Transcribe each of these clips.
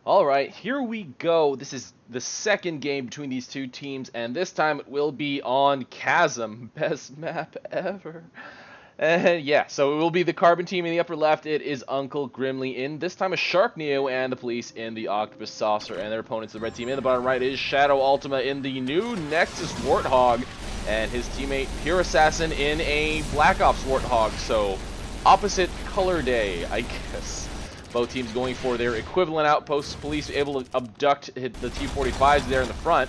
Alright, here we go. This is the second game between these two teams, and this time it will be on Chasm. Best map ever. And yeah, so it will be the Carbon team in the upper left. It is UncleGrimmley in this time a Shark Neo, and the Police in the Octopus Saucer, and their opponents, the red team. In the bottom right is ShadowUltima in the new Nexus Warthog, and his teammate PureAssassin in a Black Ops Warthog. So opposite color day, I guess. Both teams going for their equivalent outposts. Police able to abduct the T-45s there in the front.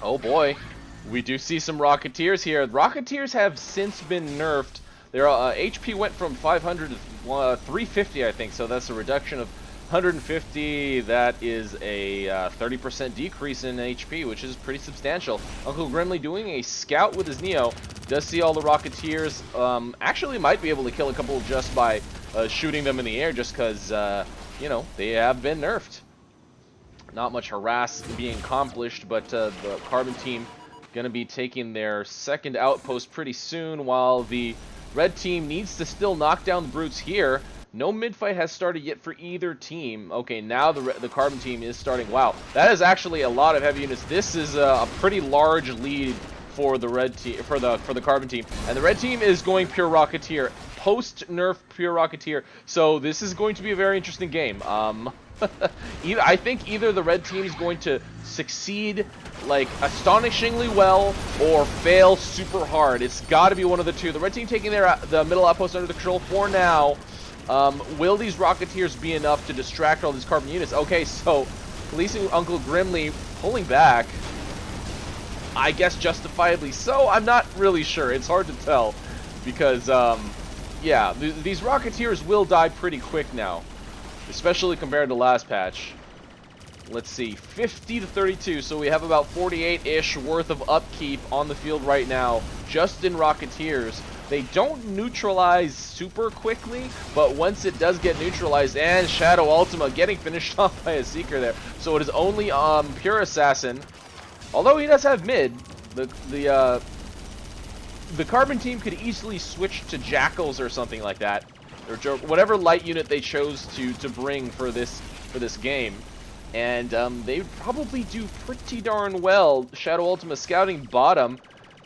Oh boy, we do see some Rocketeers here. Rocketeers have since been nerfed. Their HP went from 500 to 350, I think, so that's a reduction of 150. That is a 30% decrease in HP, which is pretty substantial. UncleGrimmley doing a scout with his Neo. Does see all the Rocketeers. Actually might be able to kill a couple just by shooting them in the air, just because, you know, they have been nerfed. Not much harass being accomplished, but the Carbon team going to be taking their second outpost pretty soon, while the red team needs to still knock down the brutes here. No mid-fight has started yet for either team. Okay, now the Carbon team is starting. Wow, that is actually a lot of heavy units. This is a pretty large lead for the red team, for the Carbon team, and the red team is going pure Rocketeer, post nerf pure Rocketeer. So this is going to be a very interesting game. I think either the red team is going to succeed like astonishingly well or fail super hard. It's got to be one of the two. The red team taking the middle outpost under the control for now. Will these Rocketeers be enough to distract all these Carbon units? Okay, so Police UncleGrimmley pulling back. I guess justifiably so. I'm not really sure. It's hard to tell because, yeah, these Rocketeers will die pretty quick now, especially compared to last patch. Let's see, 50 to 32, so we have about 48-ish worth of upkeep on the field right now, just in Rocketeers. They don't neutralize super quickly, but once it does get neutralized, and ShadowUltima getting finished off by a Seeker there, so it is only PureAssassin. Although he does have mid, the Carbon team could easily switch to Jackals or something like that, or whatever light unit they chose to bring for this game, and they probably do pretty darn well. ShadowUltima scouting bottom,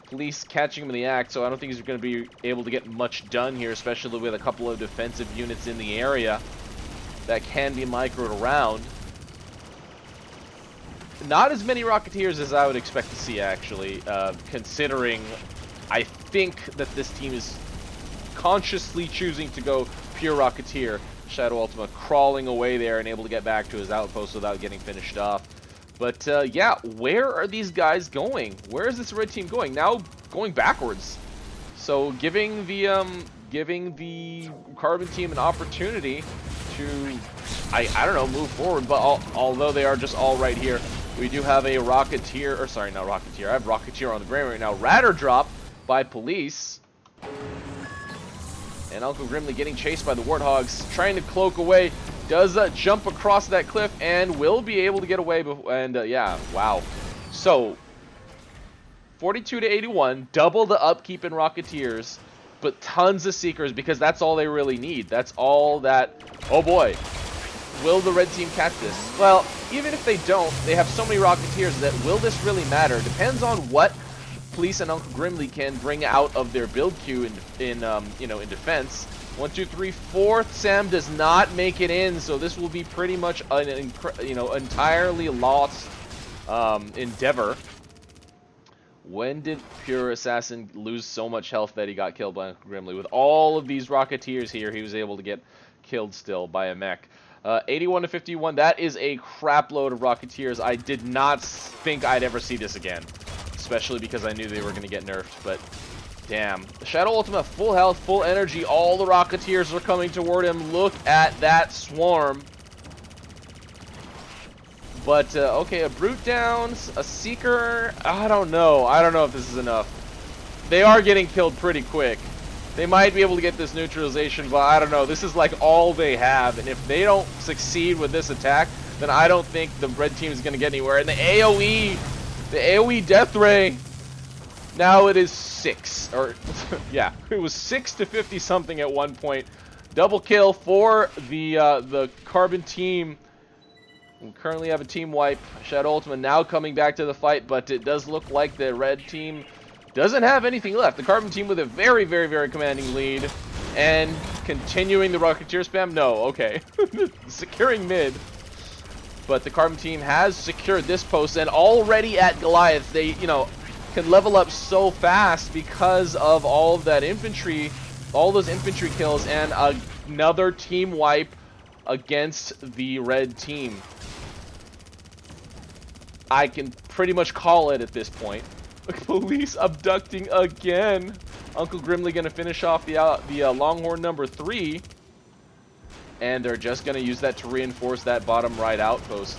Police catching him in the act, so I don't think he's going to be able to get much done here, especially with a couple of defensive units in the area that can be microed around. Not as many Rocketeers as I would expect to see, actually, considering I think that this team is consciously choosing to go pure Rocketeer. ShadowUltima crawling away there and able to get back to his outpost without getting finished off. But yeah, where are these guys going? Where is this red team going? Now going backwards. So giving the Carbon team an opportunity to, I don't know, move forward. But although they are just all right here, we do have a Rocketeer, or sorry, not Rocketeer. I have Rocketeer on the brain right now. Radar drop by Police. And UncleGrimmley getting chased by the Warthogs, trying to cloak away. Does jump across that cliff and will be able to get away. And yeah, wow. So 42 to 81, double the upkeep in Rocketeers, but tons of Seekers because that's all they really need. That's all that. Oh boy, will the red team catch this? Well, even if they don't, they have so many Rocketeers that will this really matter? Depends on what Police and UncleGrimmley can bring out of their build queue in you know, in defense. 1, 2, 3, 4. Sam does not make it in, so this will be pretty much an entirely lost endeavor. When did PureAssassin lose so much health that he got killed by UncleGrimmley? With all of these Rocketeers here, he was able to get killed still by a mech. 81 to 51. That is a crap load of Rocketeers. I did not think I'd ever see this again, especially because I knew they were going to get nerfed, but damn. ShadowUltima, full health, full energy. All the Rocketeers are coming toward him. Look at that swarm. But, okay, a Brute down, a Seeker. I don't know. I don't know if this is enough. They are getting killed pretty quick. They might be able to get this neutralization, but I don't know. This is like all they have, and if they don't succeed with this attack, then I don't think the red team is going to get anywhere. And the AoE death ray. Now it is 6, or yeah, it was 6 to 50 something at one point. Double kill for the Carbon team. We currently have a team wipe. ShadowUltima now coming back to the fight, but it does look like the red team doesn't have anything left. The Carbon team with a very, very, very commanding lead. And continuing the Rocketeer spam? No, okay. Securing mid. But the Carbon team has secured this post, and already at Goliath, they, you know, can level up so fast because of all of that infantry, all those infantry kills, and another team wipe against the red team. I can pretty much call it at this point. Police abducting again. UncleGrimmley going to finish off the Longhorn number 3. And they're just going to use that to reinforce that bottom right outpost.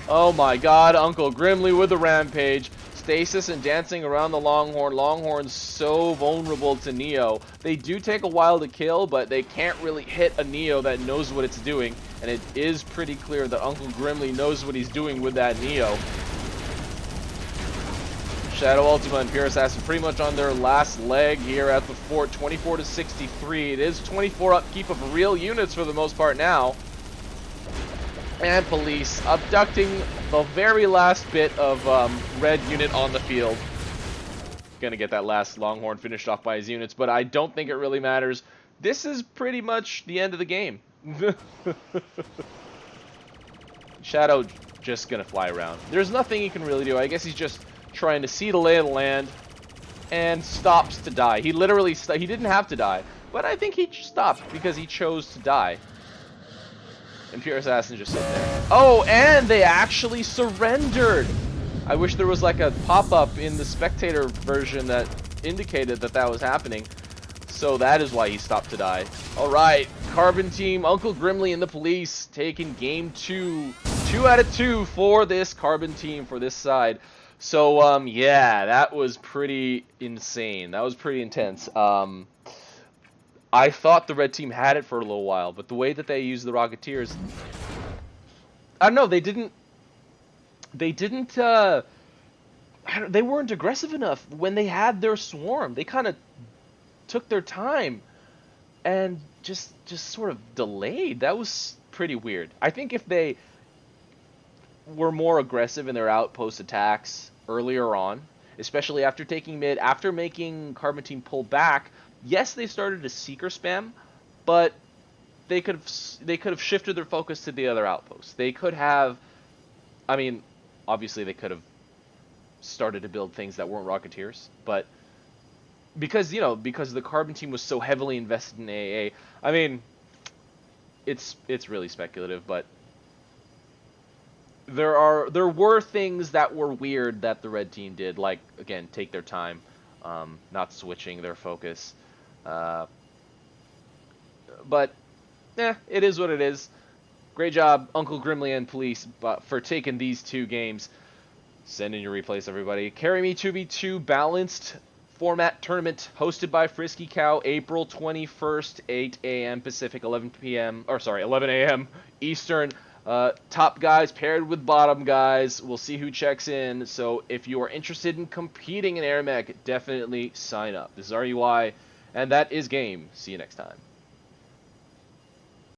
Oh my god, UncleGrimmley with the rampage. Stasis and dancing around the Longhorn. Longhorn's so vulnerable to Neo. They do take a while to kill, but they can't really hit a Neo that knows what it's doing. And it is pretty clear that UncleGrimmley knows what he's doing with that Neo. ShadowUltima and PureAssassin pretty much on their last leg here at the fort. 24 to 63. It is 24 upkeep of real units for the most part now. And Police abducting the very last bit of red unit on the field. Gonna get that last Longhorn finished off by his units, but I don't think it really matters. This is pretty much the end of the game. Shadow just gonna fly around. There's nothing he can really do. I guess he's just trying to see the lay of the land and stops to die. He literally he didn't have to die, but I think he stopped because he chose to die. And PureAssassin just sit there. Oh, and they actually surrendered. I wish there was like a pop-up in the spectator version that indicated that that was happening. So that is why he stopped to die. All right, Carbon team, UncleGrimmley and the Police taking game 2. 2 out of 2 for this Carbon team for this side. So yeah, that was pretty insane. That was pretty intense. I thought the red team had it for a little while, but the way that they used the Rocketeers, I don't know, they weren't aggressive enough when they had their swarm. They kind of took their time and just sort of delayed. That was pretty weird. I think if they were more aggressive in their outpost attacks earlier on, especially after taking mid, after making Carbon team pull back, yes, they started to seeker spam, but they could have shifted their focus to the other outposts. They could have, I mean, obviously they could have started to build things that weren't Rocketeers, but because, you know, because the Carbon team was so heavily invested in AA, I mean, it's really speculative, but there were things that were weird that the red team did, like, again, take their time, not switching their focus. But it is what it is. Great job, UncleGrimmley and Police, for taking these 2 games. Send in your replays, everybody. Carry Me 2v2 balanced format tournament hosted by Frisky Cow, April 21st, 8 a.m. Pacific, 11 a.m. Eastern. Top guys paired with bottom guys. We'll see who checks in. So if you are interested in competing in AirMech, definitely sign up. This is Areyouwhy, and that is game. See you next time.